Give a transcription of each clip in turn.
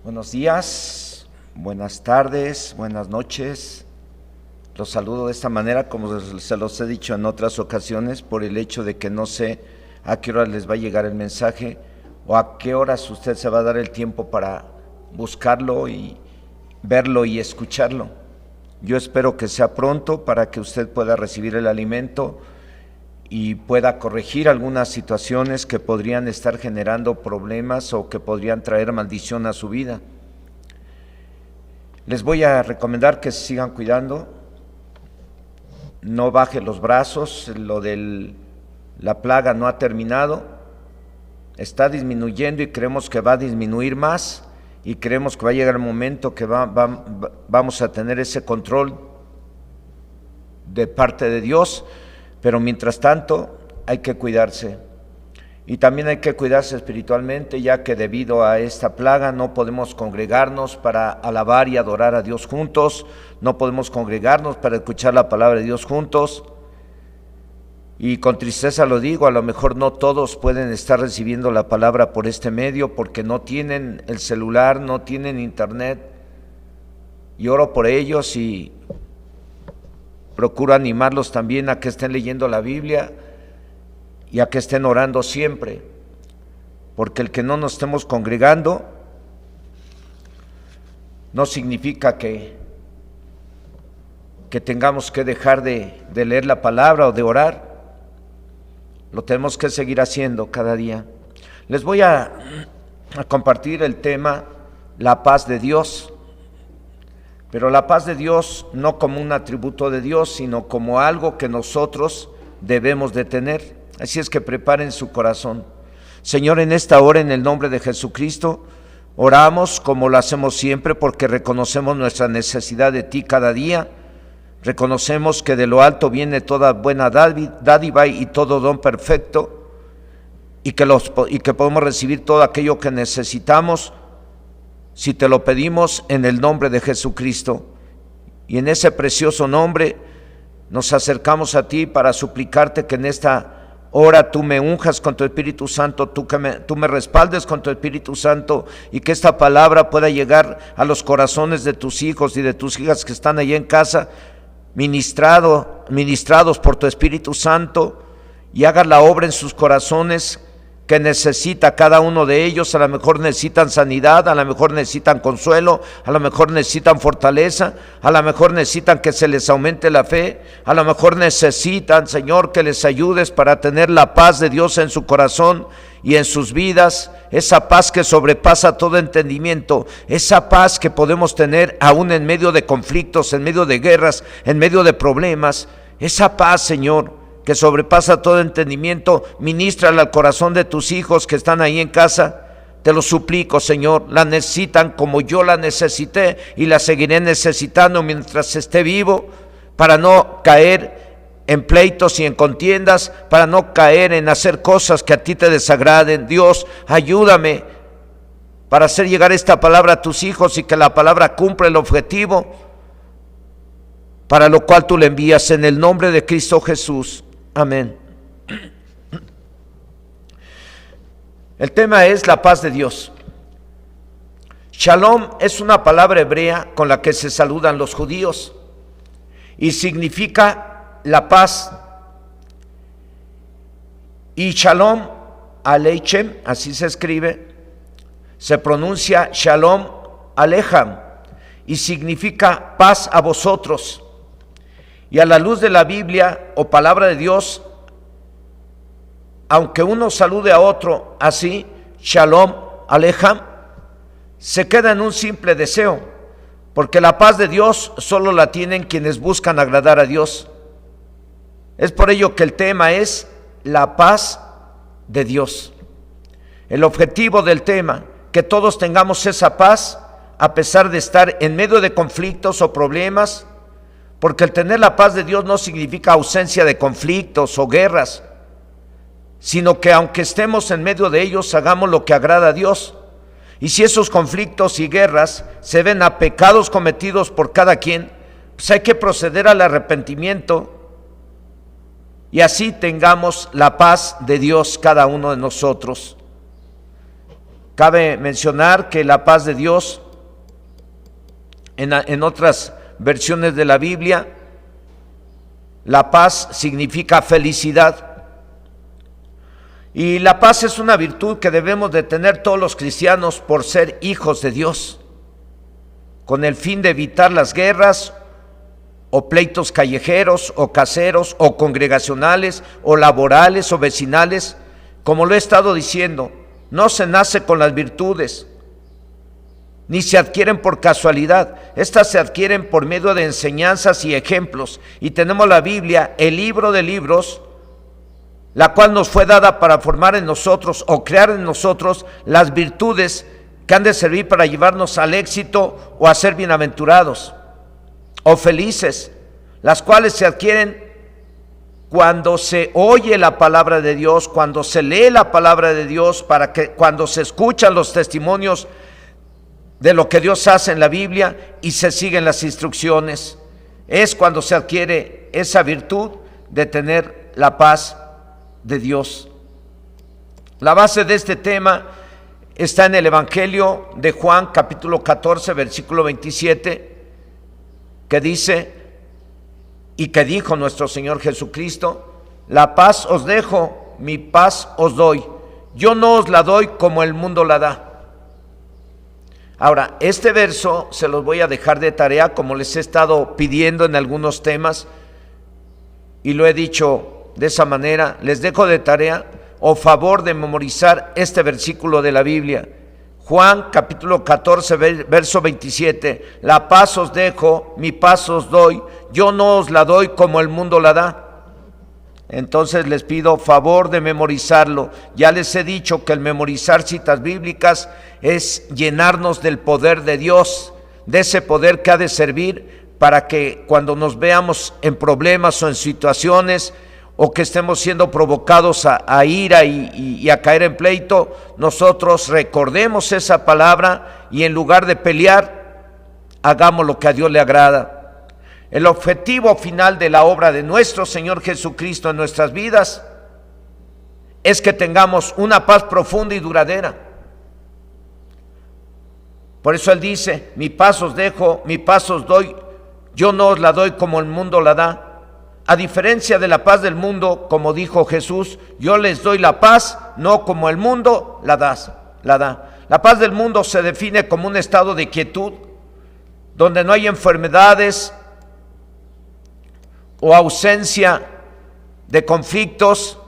Buenos días, buenas tardes, buenas noches. Los saludo de esta manera, como se los he dicho en otras ocasiones, por el hecho de que no sé a qué hora les va a llegar el mensaje o a qué horas usted se va a dar el tiempo para buscarlo y verlo y escucharlo. Yo espero que sea pronto para que usted pueda recibir el alimento y pueda corregir algunas situaciones que podrían estar generando problemas o que podrían traer maldición a su vida. Les voy a recomendar que se sigan cuidando, no baje los brazos. Lo de la plaga no ha terminado, está disminuyendo y creemos que va a disminuir más, y creemos que va a llegar el momento que vamos a tener ese control de parte de Dios. Pero mientras tanto hay que cuidarse, y también hay que cuidarse espiritualmente, ya que debido a esta plaga no podemos congregarnos para alabar y adorar a Dios juntos, no podemos congregarnos para escuchar la palabra de Dios juntos. Y con tristeza lo digo, a lo mejor no todos pueden estar recibiendo la palabra por este medio porque no tienen el celular, no tienen internet, y oro por ellos y procuro animarlos también a que estén leyendo la Biblia y a que estén orando siempre, porque el que no nos estemos congregando no significa que tengamos que dejar de leer la palabra o de orar. Lo tenemos que seguir haciendo cada día. Les voy a compartir el tema la paz de Dios, pero la paz de Dios no como un atributo de Dios, sino como algo que nosotros debemos de tener. Así es que preparen su corazón. Señor, en esta hora, en el nombre de Jesucristo, oramos como lo hacemos siempre, porque reconocemos nuestra necesidad de ti cada día. Reconocemos que de lo alto viene toda buena dádiva y todo don perfecto, y que podemos recibir todo aquello que necesitamos si te lo pedimos en el nombre de Jesucristo. Y en ese precioso nombre nos acercamos a ti para suplicarte que en esta hora tú me unjas con tu Espíritu Santo, tú me respaldes con tu Espíritu Santo, y que esta palabra pueda llegar a los corazones de tus hijos y de tus hijas que están allí en casa, ministrados por tu Espíritu Santo, y hagas la obra en sus corazones que necesita cada uno de ellos. A lo mejor necesitan sanidad, a lo mejor necesitan consuelo, a lo mejor necesitan fortaleza, a lo mejor necesitan que se les aumente la fe, a lo mejor necesitan, Señor, que les ayudes para tener la paz de Dios en su corazón y en sus vidas, esa paz que sobrepasa todo entendimiento, esa paz que podemos tener aún en medio de conflictos, en medio de guerras, en medio de problemas. Esa paz, Señor, que sobrepasa todo entendimiento, ministrala al corazón de tus hijos que están ahí en casa. Te lo suplico, Señor, la necesitan como yo la necesité y la seguiré necesitando mientras esté vivo, para no caer en pleitos y en contiendas, para no caer en hacer cosas que a ti te desagraden. Dios, ayúdame para hacer llegar esta palabra a tus hijos y que la palabra cumpla el objetivo para lo cual tú le envías, en el nombre de Cristo Jesús. Amén. El tema es la paz de Dios. Shalom es una palabra hebrea con la que se saludan los judíos y significa la paz. Y Shalom Aleichem, así se escribe, se pronuncia Shalom Alejam y significa paz a vosotros. Y a la luz de la Biblia o palabra de Dios, aunque uno salude a otro así, Shalom Alejam, se queda en un simple deseo, porque la paz de Dios solo la tienen quienes buscan agradar a Dios. Es por ello que el tema es la paz de Dios. El objetivo del tema, que todos tengamos esa paz a pesar de estar en medio de conflictos o problemas, porque el tener la paz de Dios no significa ausencia de conflictos o guerras, sino que aunque estemos en medio de ellos, hagamos lo que agrada a Dios. Y si esos conflictos y guerras se ven a pecados cometidos por cada quien, pues hay que proceder al arrepentimiento, y así tengamos la paz de Dios cada uno de nosotros. Cabe mencionar que la paz de Dios, en otras versiones de la Biblia, la paz significa felicidad. Y la paz es una virtud que debemos de tener todos los cristianos por ser hijos de Dios, con el fin de evitar las guerras o pleitos callejeros o caseros o congregacionales o laborales o vecinales. Como lo he estado diciendo, no se nace con las virtudes, ni se adquieren por casualidad. Estas se adquieren por medio de enseñanzas y ejemplos. Y tenemos la Biblia, el libro de libros, la cual nos fue dada para formar en nosotros o crear en nosotros las virtudes que han de servir para llevarnos al éxito o a ser bienaventurados o felices, las cuales se adquieren cuando se oye la palabra de Dios, cuando se lee la palabra de Dios, cuando se escuchan los testimonios de lo que Dios hace en la Biblia y se siguen las instrucciones. Es cuando se adquiere esa virtud de tener la paz de Dios. La base de este tema está en el Evangelio de Juan, capítulo 14, versículo 27, que dice, y que dijo nuestro Señor Jesucristo: la paz os dejo, mi paz os doy. Yo no os la doy como el mundo la da. Ahora, este verso se los voy a dejar de tarea, como les he estado pidiendo en algunos temas, y lo he dicho de esa manera. Les dejo de tarea o favor de memorizar este versículo de la Biblia. Juan capítulo 14, verso 27, la paz os dejo, mi paz os doy, yo no os la doy como el mundo la da. Entonces les pido favor de memorizarlo. Ya les he dicho que el memorizar citas bíblicas es llenarnos del poder de Dios, de ese poder que ha de servir para que cuando nos veamos en problemas o en situaciones, o que estemos siendo provocados a ira y a caer en pleito, nosotros recordemos esa palabra y en lugar de pelear, hagamos lo que a Dios le agrada. El objetivo final de la obra de nuestro Señor Jesucristo en nuestras vidas es que tengamos una paz profunda y duradera. Por eso Él dice: mi paz os dejo, mi paz os doy, yo no os la doy como el mundo la da. A diferencia de la paz del mundo, como dijo Jesús, yo les doy la paz, no como el mundo la da. La paz del mundo se define como un estado de quietud, donde no hay enfermedades o ausencia de conflictos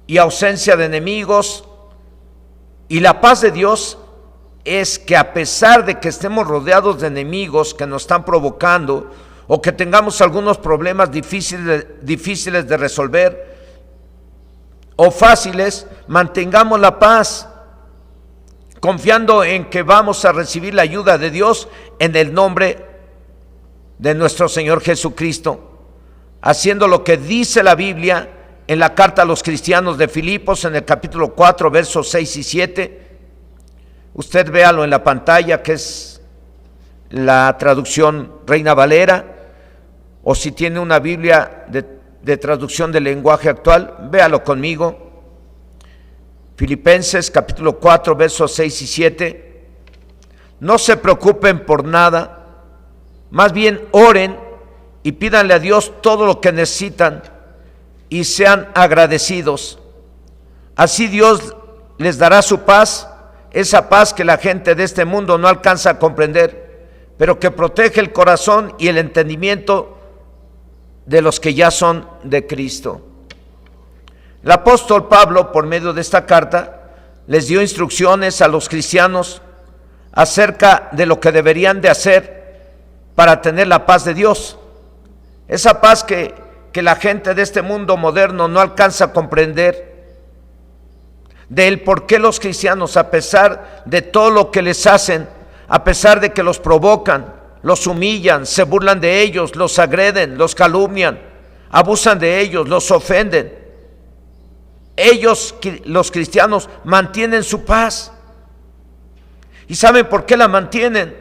y ausencia de enemigos. Y la paz de Dios es que a pesar de que estemos rodeados de enemigos que nos están provocando, o que tengamos algunos problemas difíciles de resolver o fáciles, mantengamos la paz, confiando en que vamos a recibir la ayuda de Dios en el nombre de nuestro Señor Jesucristo, haciendo lo que dice la Biblia en la carta a los cristianos de Filipos, en el capítulo 4, versos 6 y 7. Usted véalo en la pantalla, que es la traducción Reina Valera, o si tiene una Biblia de traducción del lenguaje actual, véalo conmigo. Filipenses capítulo 4, versos 6 y 7. No se preocupen por nada, más bien oren y pídanle a Dios todo lo que necesitan y sean agradecidos. Así Dios les dará su paz, esa paz que la gente de este mundo no alcanza a comprender, pero que protege el corazón y el entendimiento de los que ya son de Cristo. El apóstol Pablo, por medio de esta carta, les dio instrucciones a los cristianos acerca de lo que deberían de hacer para tener la paz de Dios. Esa paz que la gente de este mundo moderno no alcanza a comprender, del por qué los cristianos, a pesar de todo lo que les hacen, a pesar de que los provocan, los humillan, se burlan de ellos, los agreden, los calumnian, abusan de ellos, los ofenden, ellos, los cristianos, mantienen su paz. ¿Y saben por qué la mantienen?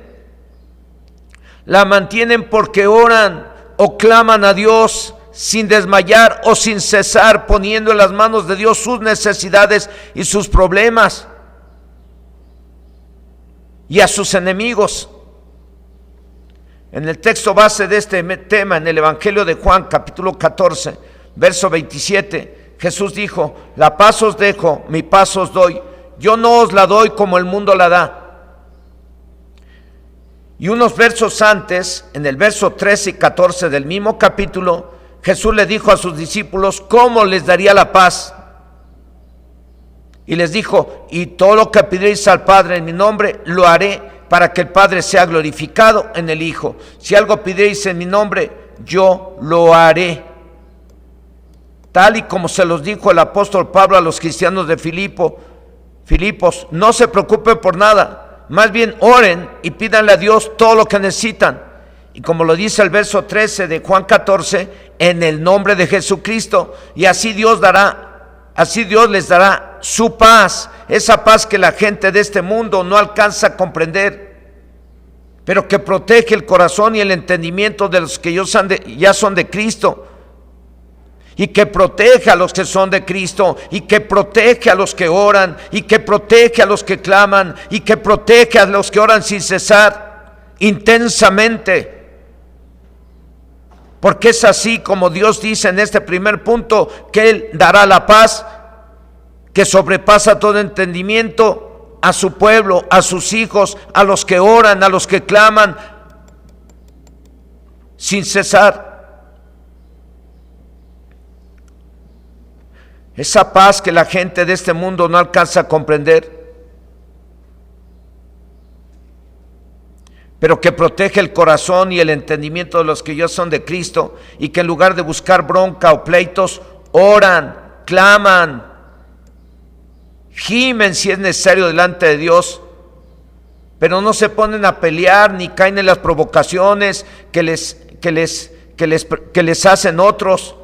La mantienen porque oran o claman a Dios sin desmayar o sin cesar, poniendo en las manos de Dios sus necesidades y sus problemas. y a sus enemigos. En el texto base de este tema, en el Evangelio de Juan, capítulo 14, verso 27, Jesús dijo: la paz os dejo, mi paz os doy, yo no os la doy como el mundo la da. Y unos versos antes, en el verso 13 y 14 del mismo capítulo, Jesús le dijo a sus discípulos cómo les daría la paz. Y les dijo: y todo lo que pidierais al Padre en mi nombre, lo haré, para que el Padre sea glorificado en el Hijo. Si algo pidierais en mi nombre, yo lo haré. Tal y como se los dijo el apóstol Pablo a los cristianos de Filipos, no se preocupen por nada, más bien oren y pídanle a Dios todo lo que necesitan. Y como lo dice el verso 13 de Juan 14, en el nombre de Jesucristo, y así Dios les dará su paz, esa paz que la gente de este mundo no alcanza a comprender, pero que protege el corazón y el entendimiento de los que ya son de Cristo, y que protege a los que son de Cristo, y que protege a los que oran, y que protege a los que claman, y que protege a los que oran sin cesar, intensamente. Porque es así como Dios dice en este primer punto, que Él dará la paz que sobrepasa todo entendimiento a su pueblo, a sus hijos, a los que oran, a los que claman sin cesar. Esa paz que la gente de este mundo no alcanza a comprender, pero que protege el corazón y el entendimiento de los que ya son de Cristo, y que en lugar de buscar bronca o pleitos, oran, claman, gimen si es necesario delante de Dios, pero no se ponen a pelear ni caen en las provocaciones que les hacen otros.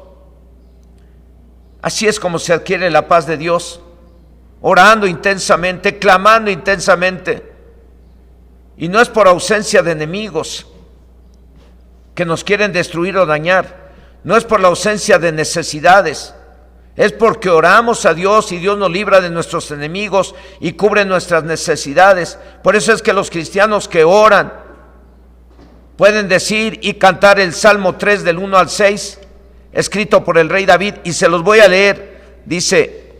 Así es como se adquiere la paz de Dios, orando intensamente, clamando intensamente. Y no es por ausencia de enemigos que nos quieren destruir o dañar, no es por la ausencia de necesidades, es porque oramos a Dios y Dios nos libra de nuestros enemigos y cubre nuestras necesidades. Por eso es que los cristianos que oran pueden decir y cantar el Salmo 3 del 1 al 6, escrito por el rey David, y se los voy a leer. Dice: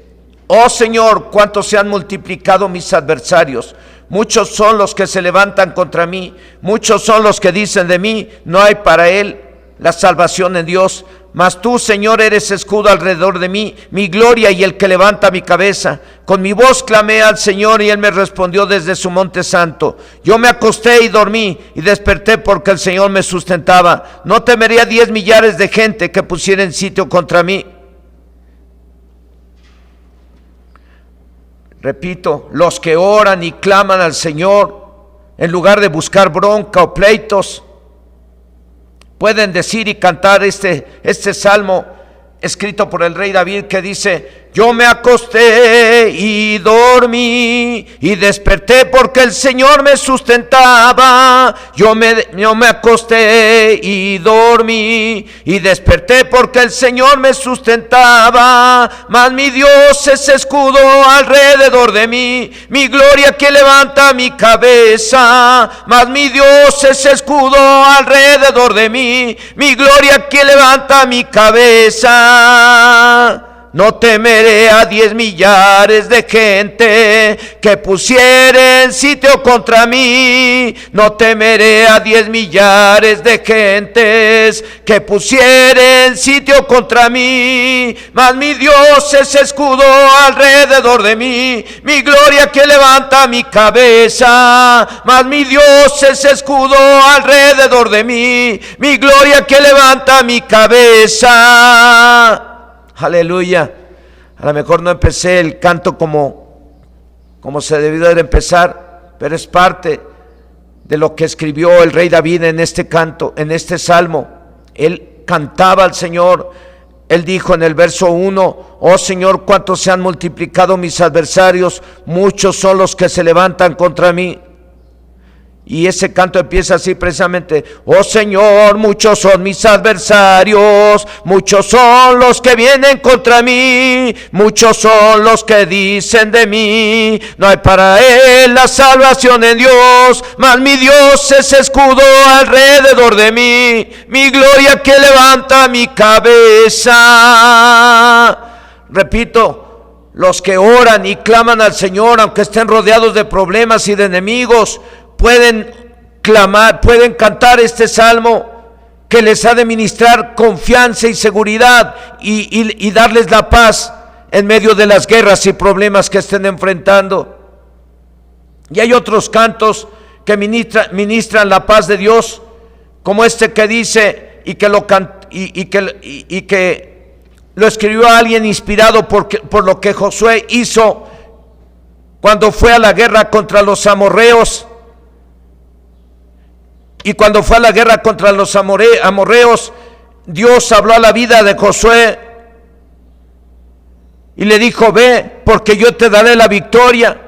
oh Señor, cuánto se han multiplicado mis adversarios, muchos son los que se levantan contra mí, muchos son los que dicen de mí, no hay para él la salvación en Dios. Mas tú, Señor, eres escudo alrededor de mí, mi gloria y el que levanta mi cabeza. Con mi voz clamé al Señor y Él me respondió desde su monte santo. Yo me acosté y dormí y desperté porque el Señor me sustentaba. No temería 10 millares de gente que pusieren sitio contra mí. Repito, los que oran y claman al Señor, en lugar de buscar bronca o pleitos, pueden decir y cantar este salmo escrito por el rey David, que dice: yo me acosté y dormí y desperté porque el Señor me sustentaba. Yo me acosté y dormí y desperté porque el Señor me sustentaba. Mas mi Dios es escudo alrededor de mí, mi gloria que levanta mi cabeza. Mas mi Dios es escudo alrededor de mí, mi gloria que levanta mi cabeza. No temeré a 10 millares de gente que pusieren sitio contra mí. No temeré a 10 millares de gentes que pusieren sitio contra mí. Mas mi Dios es escudo alrededor de mí, mi gloria que levanta mi cabeza. Mas mi Dios es escudo alrededor de mí, mi gloria que levanta mi cabeza. Aleluya. A lo mejor no empecé el canto como se debió de empezar, pero es parte de lo que escribió el rey David en este canto, en este salmo. Él cantaba al Señor. Él dijo en el verso 1: oh Señor, cuánto se han multiplicado mis adversarios, muchos son los que se levantan contra mí. Y ese canto empieza así precisamente: oh Señor, muchos son mis adversarios, muchos son los que vienen contra mí, muchos son los que dicen de mí, no hay para él la salvación en Dios, mas mi Dios es escudo alrededor de mí, mi gloria que levanta mi cabeza. Repito, los que oran y claman al Señor, aunque estén rodeados de problemas y de enemigos, pueden clamar, pueden cantar este salmo que les ha de ministrar confianza y seguridad y darles la paz en medio de las guerras y problemas que estén enfrentando. Y hay otros cantos que ministran la paz de Dios, como este que dice y que lo escribió alguien inspirado por lo que Josué hizo cuando fue a la guerra contra los amorreos. Y cuando fue a la guerra contra los amorreos, Dios habló a la vida de Josué y le dijo: ve, porque yo te daré la victoria.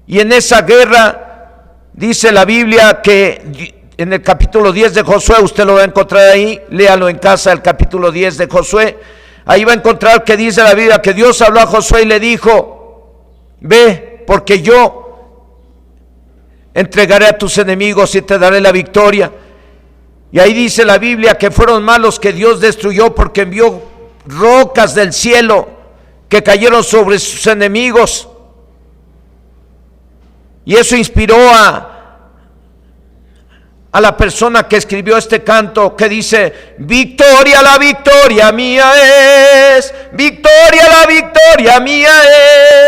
Y en esa guerra, dice la Biblia que en el capítulo 10 de Josué, usted lo va a encontrar ahí, léalo en casa, el capítulo 10 de Josué, ahí va a encontrar que dice la Biblia que Dios habló a Josué y le dijo: ve, porque yo entregaré a tus enemigos y te daré la victoria. Y ahí dice la Biblia que fueron malos que Dios destruyó, porque envió rocas del cielo que cayeron sobre sus enemigos. Y eso inspiró a la persona que escribió este canto, que dice: victoria, la victoria mía es, victoria, la victoria mía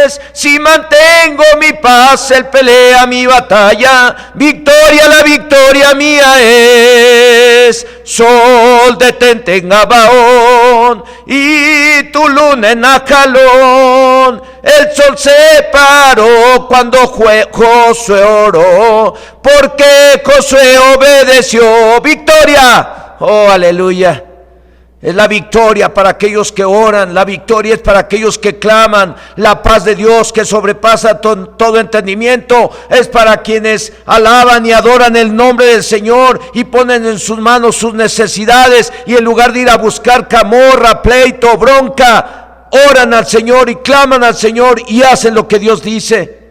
es, si mantengo mi paz, él pelea mi batalla, victoria, la victoria mía es. Sol, detente en Gabaón y tu luna en Ajalón, el sol se paró cuando Josué oró, porque Josué obedeció. Victoria, oh aleluya, es la victoria para aquellos que oran, la victoria es para aquellos que claman, la paz de Dios que sobrepasa todo entendimiento es para quienes alaban y adoran el nombre del Señor y ponen en sus manos sus necesidades, y en lugar de ir a buscar camorra, pleito, bronca, oran al Señor y claman al Señor y hacen lo que Dios dice.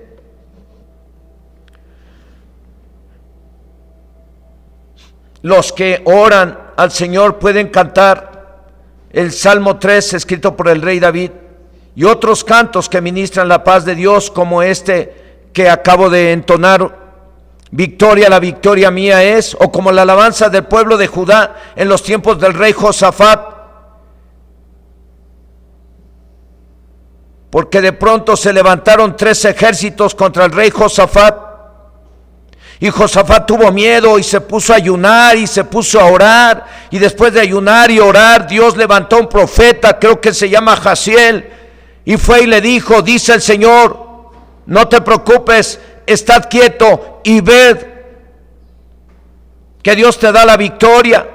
Los que oran al Señor pueden cantar el Salmo 3, escrito por el rey David, y otros cantos que ministran la paz de Dios, como este que acabo de entonar: victoria, la victoria mía es, o como la alabanza del pueblo de Judá en los tiempos del rey Josafat, porque de pronto se levantaron 3 ejércitos contra el rey Josafat, y Josafat tuvo miedo y se puso a ayunar y se puso a orar, y después de ayunar y orar, Dios levantó un profeta, creo que se llama Jaziel, y fue y le dijo: dice el Señor, no te preocupes, estad quieto y ved que Dios te da la victoria.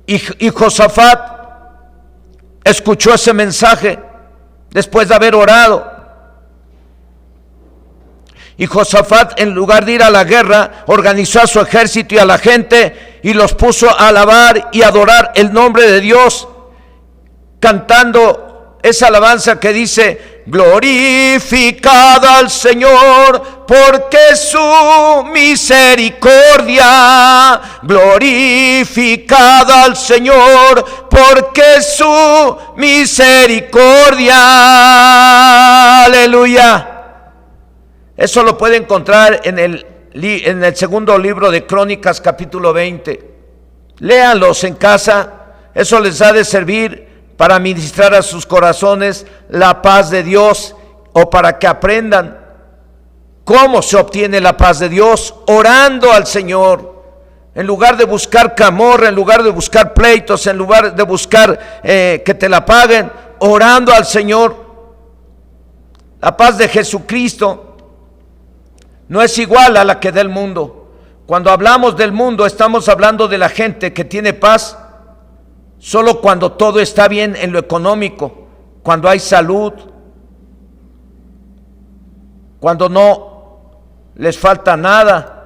Y Josafat escuchó ese mensaje después de haber orado. Y Josafat, en lugar de ir a la guerra, organizó a su ejército y a la gente y los puso a alabar y adorar el nombre de Dios, cantando esa alabanza que dice: glorificad al Señor, porque su misericordia, glorificad al Señor, porque su misericordia, aleluya. Eso lo puede encontrar en el segundo libro de Crónicas, capítulo 20. Léanlos en casa, eso les ha de servir para ministrar a sus corazones la paz de Dios, o para que aprendan cómo se obtiene la paz de Dios: orando al Señor, en lugar de buscar camorra, en lugar de buscar pleitos, en lugar de buscar que te la paguen, orando al Señor. La paz de Jesucristo no es igual a la que da el mundo. Cuando hablamos del mundo, estamos hablando de la gente que tiene paz solo cuando todo está bien en lo económico, cuando hay salud, cuando no les falta nada.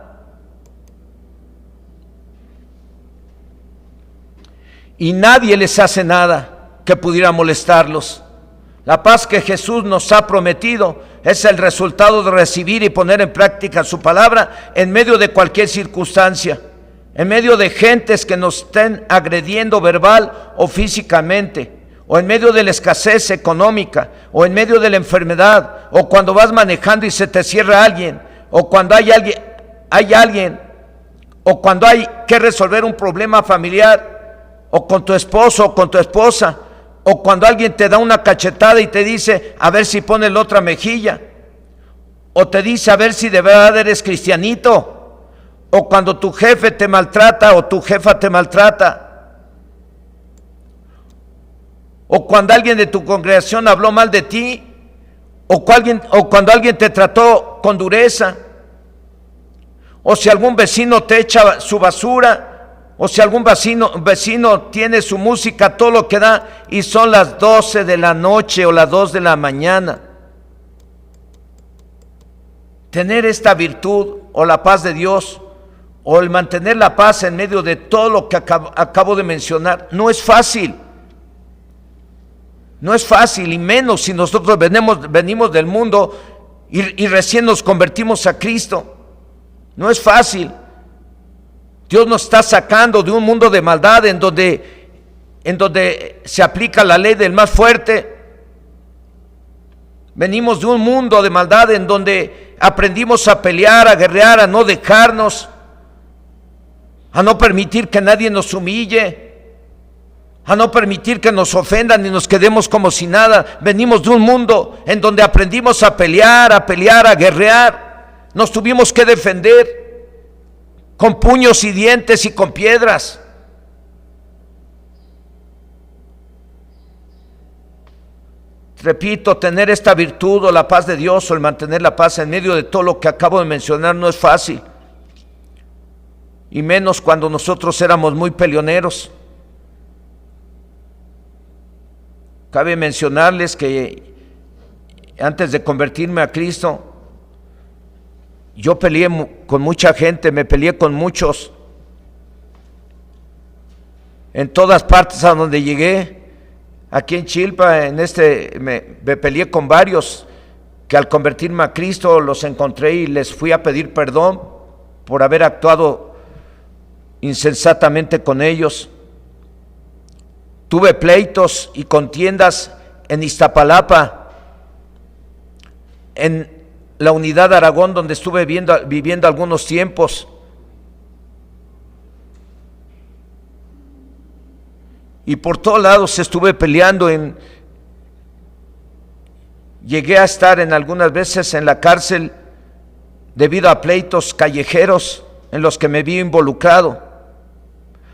Y nadie les hace nada que pudiera molestarlos. La paz que Jesús nos ha prometido es el resultado de recibir y poner en práctica su palabra en medio de cualquier circunstancia, en medio de gentes que nos estén agrediendo verbal o físicamente, o en medio de la escasez económica, o en medio de la enfermedad, o cuando vas manejando y se te cierra alguien, o cuando hay alguien, o cuando hay que resolver un problema familiar, o con tu esposo o con tu esposa, o cuando alguien te da una cachetada y te dice a ver si pones la otra mejilla, o te dice a ver si de verdad eres cristianito, o cuando tu jefe te maltrata o tu jefa te maltrata, o cuando alguien de tu congregación habló mal de ti, o cuando alguien te trató con dureza, o si algún vecino te echa su basura, o si algún vecino tiene su música a todo lo que da y son las 12 de la noche o las 2 de la mañana. Tener esta virtud o la paz de Dios o el mantener la paz en medio de todo lo que acabo de mencionar no es fácil. No es fácil, y menos si nosotros venimos del mundo y recién nos convertimos a Cristo. No es fácil. Dios nos está sacando de un mundo de maldad en donde se aplica la ley del más fuerte. Venimos de un mundo de maldad en donde aprendimos a pelear, a guerrear, a no dejarnos, a no permitir que nadie nos humille, a no permitir que nos ofendan y nos quedemos como si nada. Venimos de un mundo en donde aprendimos a pelear, a guerrear. Nos tuvimos que defender con puños y dientes y con piedras. Repito, tener esta virtud o la paz de Dios o el mantener la paz en medio de todo lo que acabo de mencionar no es fácil. Y menos cuando nosotros éramos muy peleoneros. Cabe mencionarles que antes de convertirme a Cristo, yo peleé con mucha gente, me peleé con muchos. En todas partes a donde llegué, aquí en Chilpa, me peleé con varios que al convertirme a Cristo los encontré y les fui a pedir perdón por haber actuado insensatamente con ellos. Tuve pleitos y contiendas en Iztapalapa, en la unidad de Aragón, donde estuve viviendo algunos tiempos. Y por todos lados estuve peleando. Llegué a estar en algunas veces en la cárcel debido a pleitos callejeros en los que me vi involucrado.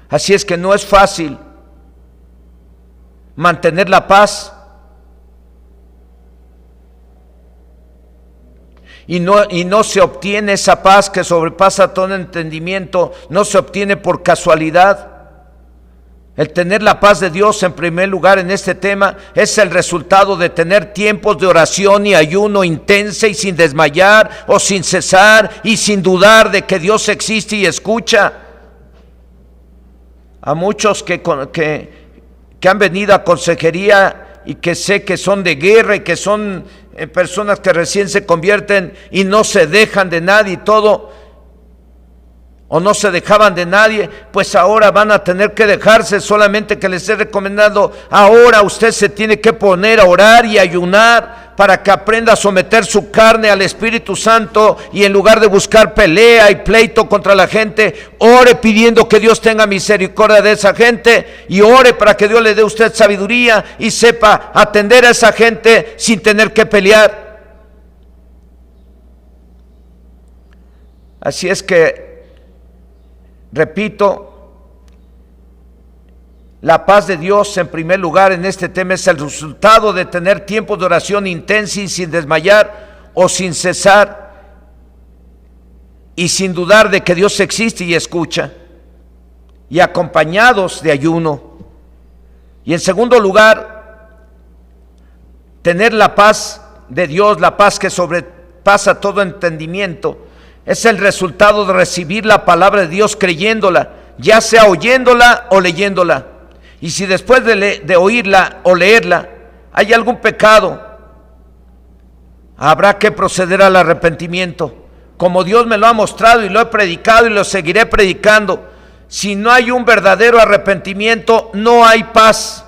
Así es que no es fácil mantener la paz. Y no se obtiene esa paz que sobrepasa todo entendimiento, no se obtiene por casualidad. El tener la paz de Dios en primer lugar en este tema es el resultado de tener tiempos de oración y ayuno intensa y sin desmayar o sin cesar y sin dudar de que Dios existe y escucha. A muchos que han venido a consejería y que sé que son de guerra y que son personas que recién se convierten y no se dejan de nadie y todo, o no se dejaban de nadie, pues ahora van a tener que dejarse. Solamente que les he recomendado, ahora usted se tiene que poner a orar y ayunar para que aprenda a someter su carne al Espíritu Santo, y en lugar de buscar pelea y pleito contra la gente, ore pidiendo que Dios tenga misericordia de esa gente, y ore para que Dios le dé a usted sabiduría y sepa atender a esa gente sin tener que pelear. Así es que repito, la paz de Dios en primer lugar en este tema es el resultado de tener tiempos de oración intensa y sin desmayar o sin cesar, y sin dudar de que Dios existe y escucha, y acompañados de ayuno. Y en segundo lugar, tener la paz de Dios, la paz que sobrepasa todo entendimiento, Es el resultado de recibir la palabra de Dios creyéndola, ya sea oyéndola o leyéndola. Y si después de oírla o leerla hay algún pecado, habrá que proceder al arrepentimiento, como Dios me lo ha mostrado y lo he predicado y lo seguiré predicando. Si no hay un verdadero arrepentimiento, no hay paz.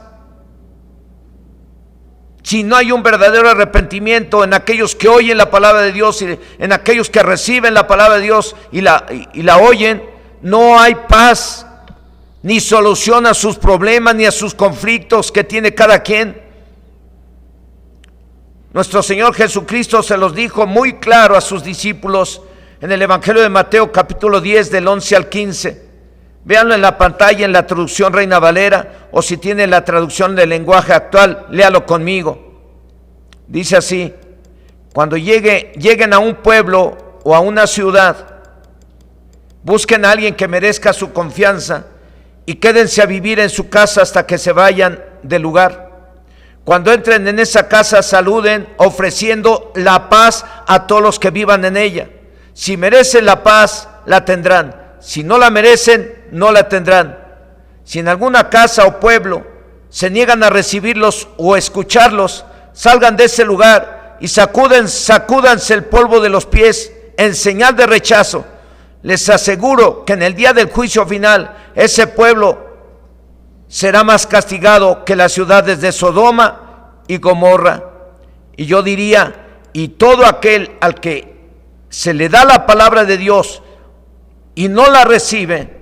Si no hay un verdadero arrepentimiento en aquellos que oyen la palabra de Dios y en aquellos que reciben la palabra de Dios y la oyen, no hay paz, ni solución a sus problemas, ni a sus conflictos que tiene cada quien. Nuestro Señor Jesucristo se los dijo muy claro a sus discípulos en el Evangelio de Mateo capítulo 10 del 11 al 15. Véanlo en la pantalla en la traducción Reina Valera, o si tiene la traducción del lenguaje actual, léalo conmigo. Dice así: cuando lleguen a un pueblo o a una ciudad, busquen a alguien que merezca su confianza y quédense a vivir en su casa hasta que se vayan del lugar. Cuando entren en esa casa, saluden ofreciendo la paz a todos los que vivan en ella. Si merecen la paz, la tendrán. Si no la merecen, no la tendrán. Si en alguna casa o pueblo se niegan a recibirlos o escucharlos, salgan de ese lugar y sacúdanse el polvo de los pies en señal de rechazo. Les aseguro que en el día del juicio final, ese pueblo será más castigado que las ciudades de Sodoma y Gomorra. Y yo diría, y todo aquel al que se le da la palabra de Dios y no la recibe,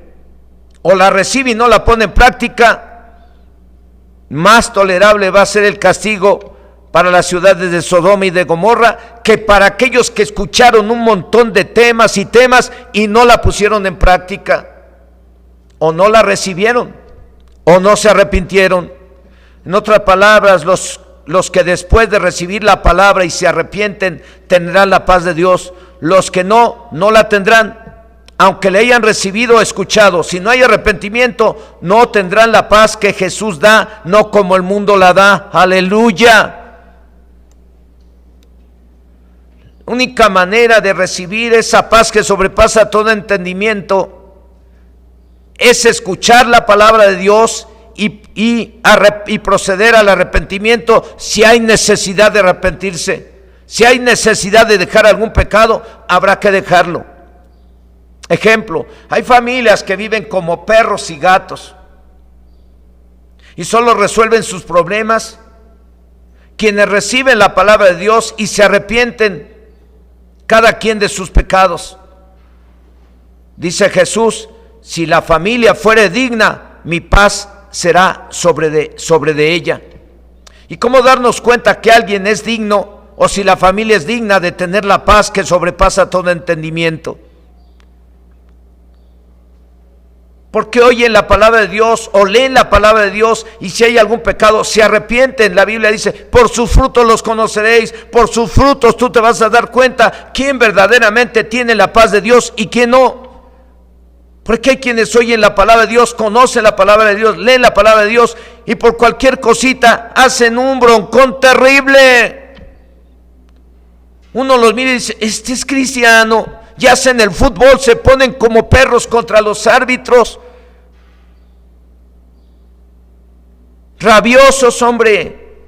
o la recibe y no la pone en práctica, más tolerable va a ser el castigo para las ciudades de Sodoma y de Gomorra que para aquellos que escucharon un montón de temas y no la pusieron en práctica, o no la recibieron, o no se arrepintieron. En otras palabras, los que después de recibir la palabra y se arrepienten tendrán la paz de Dios. Los que no la tendrán, aunque le hayan recibido o escuchado. Si no hay arrepentimiento, no tendrán la paz que Jesús da, no como el mundo la da. Aleluya. Única manera de recibir esa paz que sobrepasa todo entendimiento es escuchar la palabra de Dios y proceder al arrepentimiento si hay necesidad de arrepentirse. Si hay necesidad de dejar algún pecado, habrá que dejarlo. Ejemplo, hay familias que viven como perros y gatos y solo resuelven sus problemas quienes reciben la palabra de Dios y se arrepienten cada quien de sus pecados. Dice Jesús: si la familia fuere digna, mi paz será sobre de ella. ¿Y cómo darnos cuenta que alguien es digno, o si la familia es digna de tener la paz que sobrepasa todo entendimiento? Porque oyen la palabra de Dios o leen la palabra de Dios, y si hay algún pecado se arrepienten. La Biblia dice: por sus frutos los conoceréis. Por sus frutos tú te vas a dar cuenta quién verdaderamente tiene la paz de Dios y quién no. Porque hay quienes oyen la palabra de Dios, conocen la palabra de Dios, leen la palabra de Dios, y por cualquier cosita hacen un broncón terrible. Uno los mira y dice: este es cristiano. Ya sea en el fútbol, se ponen como perros contra los árbitros. Rabiosos, hombre.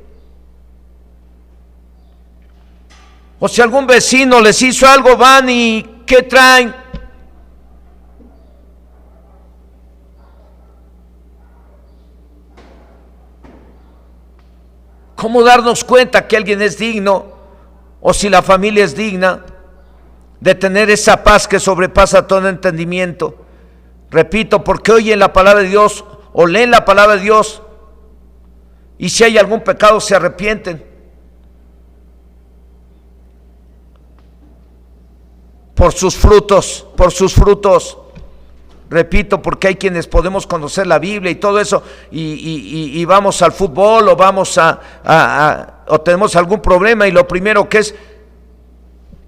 O si algún vecino les hizo algo, van y ¿qué traen? ¿Cómo darnos cuenta que alguien es digno, o si la familia es digna de tener esa paz que sobrepasa todo entendimiento? Repito, porque oyen la palabra de Dios o leen la palabra de Dios, y si hay algún pecado se arrepienten. Por sus frutos, repito, porque hay quienes podemos conocer la Biblia y todo eso, y vamos al fútbol, o vamos o tenemos algún problema, y lo primero que es,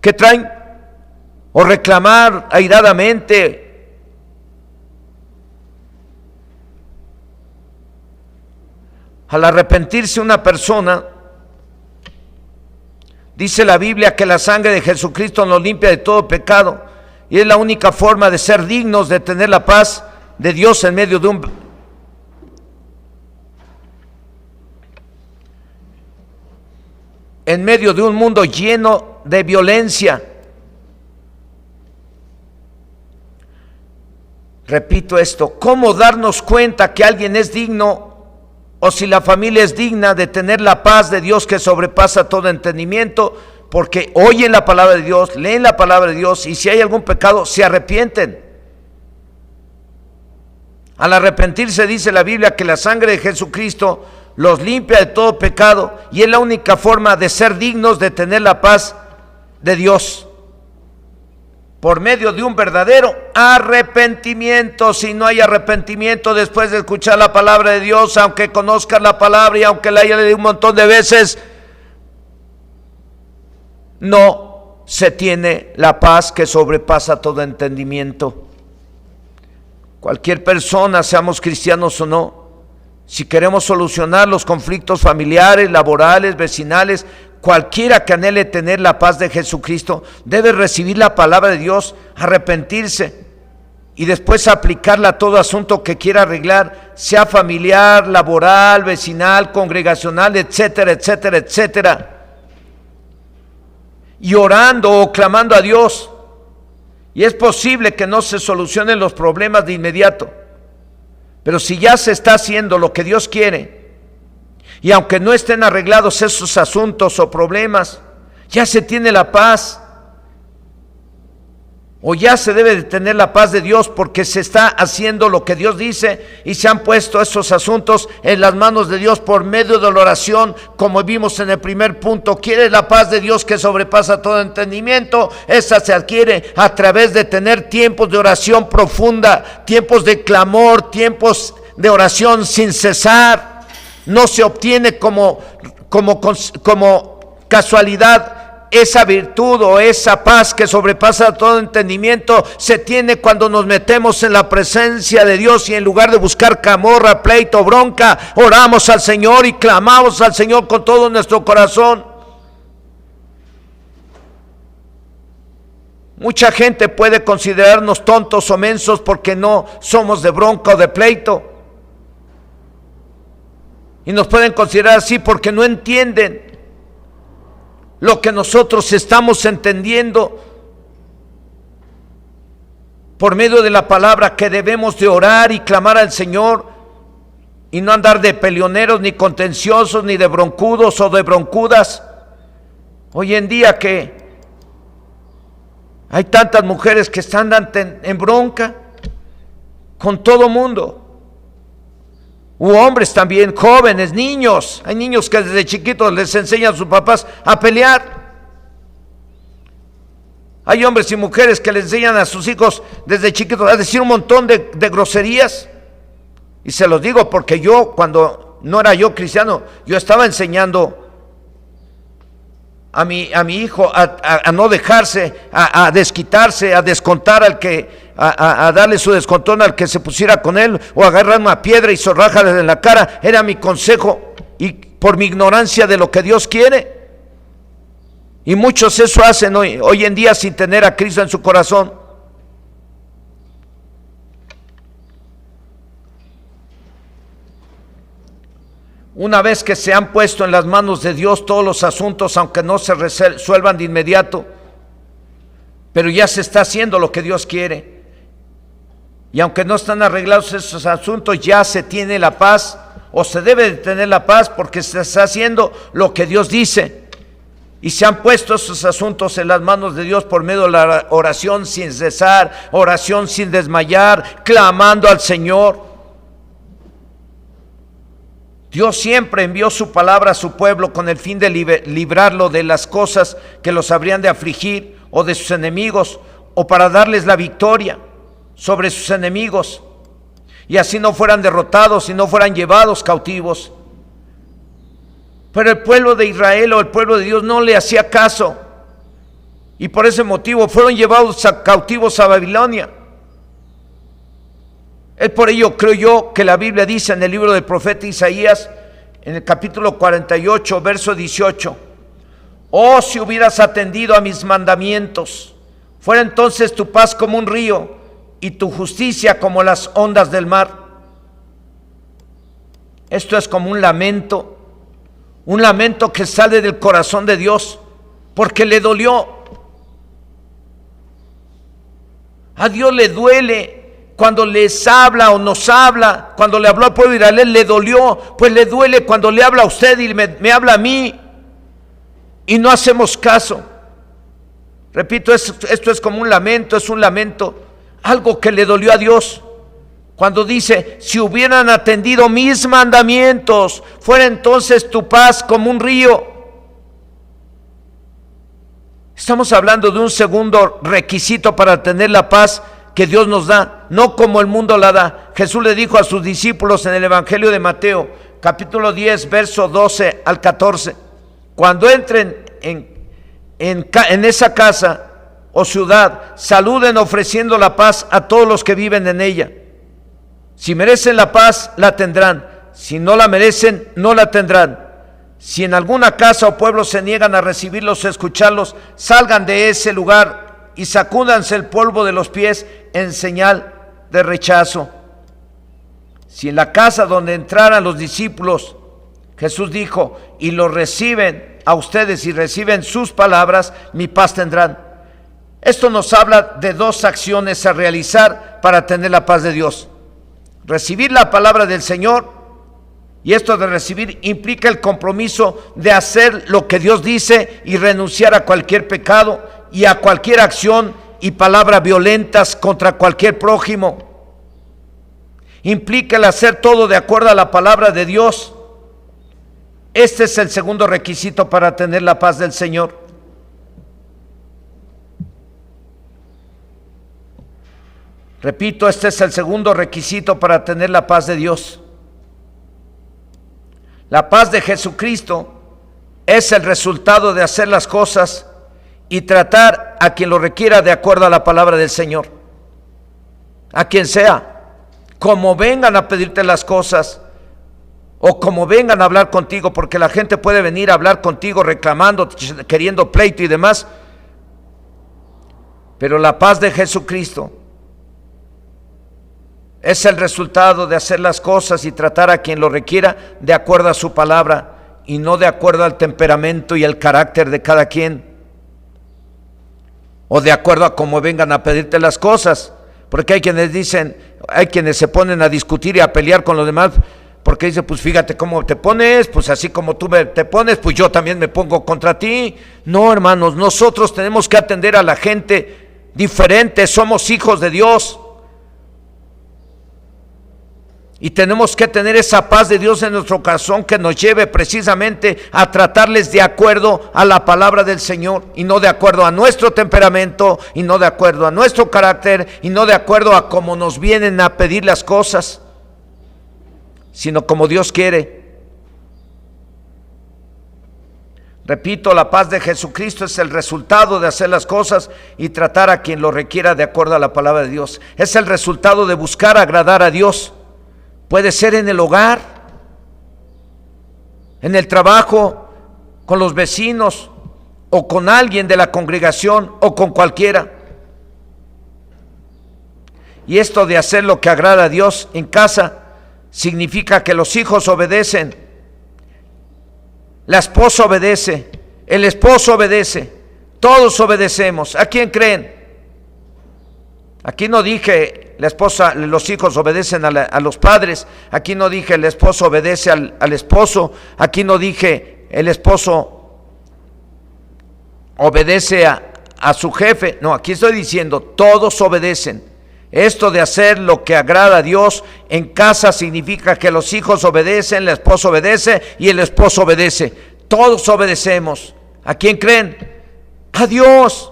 ¿qué traen? O reclamar airadamente. Al arrepentirse una persona, dice la Biblia que la sangre de Jesucristo nos limpia de todo pecado, y es la única forma de ser dignos de tener la paz de Dios en medio de un mundo lleno de violencia. Repito esto, ¿cómo darnos cuenta que alguien es digno o si la familia es digna de tener la paz de Dios que sobrepasa todo entendimiento? Porque oyen la palabra de Dios, leen la palabra de Dios y si hay algún pecado se arrepienten. Al arrepentirse dice la Biblia que la sangre de Jesucristo los limpia de todo pecado y es la única forma de ser dignos de tener la paz de Dios. Por medio de un verdadero arrepentimiento. Si no hay arrepentimiento después de escuchar la palabra de Dios, aunque conozcas la palabra y aunque la haya leído un montón de veces, no se tiene la paz que sobrepasa todo entendimiento. Cualquier persona, seamos cristianos o no, si queremos solucionar los conflictos familiares, laborales, vecinales, cualquiera que anhele tener la paz de Jesucristo debe recibir la palabra de Dios, arrepentirse y después aplicarla a todo asunto que quiera arreglar, sea familiar, laboral, vecinal, congregacional, etcétera, etcétera, etcétera. Y orando o clamando a Dios. Y es posible que no se solucionen los problemas de inmediato, pero si ya se está haciendo lo que Dios quiere, y aunque no estén arreglados esos asuntos o problemas, ya se tiene la paz, o ya se debe de tener la paz de Dios porque se está haciendo lo que Dios dice y se han puesto esos asuntos en las manos de Dios por medio de la oración, como vimos en el primer punto. ¿Quieres la paz de Dios que sobrepasa todo entendimiento? Esa se adquiere a través de tener tiempos de oración profunda, tiempos de clamor, tiempos de oración sin cesar. No se obtiene como casualidad. Esa virtud o esa paz que sobrepasa todo entendimiento se tiene cuando nos metemos en la presencia de Dios y en lugar de buscar camorra, pleito, bronca, oramos al Señor y clamamos al Señor con todo nuestro corazón. Mucha gente puede considerarnos tontos o mensos porque no somos de bronca o de pleito. Y nos pueden considerar así porque no entienden lo que nosotros estamos entendiendo por medio de la palabra, que debemos de orar y clamar al Señor y no andar de peleoneros, ni contenciosos, ni de broncudos o de broncudas. Hoy en día que hay tantas mujeres que están en bronca con todo mundo. U hombres también, jóvenes, niños. Hay niños que desde chiquitos les enseñan a sus papás a pelear. Hay hombres y mujeres que les enseñan a sus hijos desde chiquitos a decir un montón de groserías. Y se los digo porque yo, cuando no era yo cristiano, yo estaba enseñando a mi hijo a no dejarse, a desquitarse, a descontar al que, a darle su descontón al que se pusiera con él, o agarrar una piedra y zorrájale en la cara. Era mi consejo, y por mi ignorancia de lo que Dios quiere. Y muchos eso hacen hoy en día sin tener a Cristo en su corazón. Una vez que se han puesto en las manos de Dios todos los asuntos, aunque no se resuelvan de inmediato, pero ya se está haciendo lo que Dios quiere. Y aunque no están arreglados esos asuntos, ya se tiene la paz, o se debe de tener la paz, porque se está haciendo lo que Dios dice. Y se han puesto esos asuntos en las manos de Dios por medio de la oración sin cesar, oración sin desmayar, clamando al Señor. Dios siempre envió su palabra a su pueblo con el fin de librarlo de las cosas que los habrían de afligir, o de sus enemigos, o para darles la victoria sobre sus enemigos, y así no fueran derrotados y no fueran llevados cautivos. Pero el pueblo de Israel, o el pueblo de Dios, no le hacía caso, y por ese motivo fueron llevados cautivos a Babilonia. Es por ello, creo yo, que la Biblia dice en el libro del profeta Isaías, en el capítulo 48, verso 18: oh, si hubieras atendido a mis mandamientos, Fuera entonces tu paz como un río y tu justicia como las ondas del mar. Esto es como un lamento que sale del corazón de Dios, porque le dolió. A Dios le duele cuando les habla o nos habla. Cuando le habló al pueblo de Israel le dolió, pues le duele cuando le habla a usted y me habla a mí y no hacemos caso. Repito, esto es como un lamento, es un lamento, algo que le dolió a Dios. Cuando dice, si hubieran atendido mis mandamientos, fuera entonces tu paz como un río. Estamos hablando de un segundo requisito para tener la paz que Dios nos da, no como el mundo la da. Jesús le dijo a sus discípulos en el Evangelio de Mateo, capítulo 10, verso 12 al 14, cuando entren en esa casa o ciudad, saluden ofreciendo la paz a todos los que viven en ella. Si merecen la paz, la tendrán. Si no la merecen, no la tendrán. Si en alguna casa o pueblo se niegan a recibirlos o escucharlos, salgan de ese lugar y sacúdanse el polvo de los pies en señal de rechazo. Si en la casa donde entraran los discípulos, Jesús dijo, y los reciben a ustedes y reciben sus palabras, mi paz tendrán. Esto nos habla de dos acciones a realizar para tener la paz de Dios. Recibir la palabra del Señor, y esto de recibir implica el compromiso de hacer lo que Dios dice y renunciar a cualquier pecado y a cualquier acción y palabra violentas contra cualquier prójimo. Implica el hacer todo de acuerdo a la palabra de Dios. Este es el segundo requisito para tener la paz del Señor. Repito, este es el segundo requisito para tener la paz de Dios. La paz de Jesucristo es el resultado de hacer las cosas y tratar a quien lo requiera de acuerdo a la palabra del Señor. A quien sea, como vengan a pedirte las cosas o como vengan a hablar contigo, porque la gente puede venir a hablar contigo reclamando, queriendo pleito y demás. Pero la paz de Jesucristo es el resultado de hacer las cosas y tratar a quien lo requiera de acuerdo a su palabra y no de acuerdo al temperamento y el carácter de cada quien, o de acuerdo a cómo vengan a pedirte las cosas, porque hay quienes se ponen a discutir y a pelear con los demás, porque dice, pues fíjate cómo te pones, pues así como tú te pones, pues yo también me pongo contra ti. No, hermanos, nosotros tenemos que atender a la gente diferente, somos hijos de Dios. Y tenemos que tener esa paz de Dios en nuestro corazón que nos lleve precisamente a tratarles de acuerdo a la palabra del Señor y no de acuerdo a nuestro temperamento y no de acuerdo a nuestro carácter y no de acuerdo a cómo nos vienen a pedir las cosas, sino como Dios quiere. Repito, la paz de Jesucristo es el resultado de hacer las cosas y tratar a quien lo requiera de acuerdo a la palabra de Dios. Es el resultado de buscar agradar a Dios. Puede ser en el hogar, en el trabajo, con los vecinos, o con alguien de la congregación, o con cualquiera. Y esto de hacer lo que agrada a Dios en casa significa que los hijos obedecen, la esposa obedece, el esposo obedece, todos obedecemos. ¿A quién creen? Aquí no dije la esposa, los hijos obedecen a los padres. Aquí no dije el esposo obedece al esposo. Aquí no dije el esposo obedece a su jefe. No, aquí estoy diciendo todos obedecen. Esto de hacer lo que agrada a Dios en casa significa que los hijos obedecen, la esposa obedece y el esposo obedece. Todos obedecemos. ¿A quién creen? A Dios.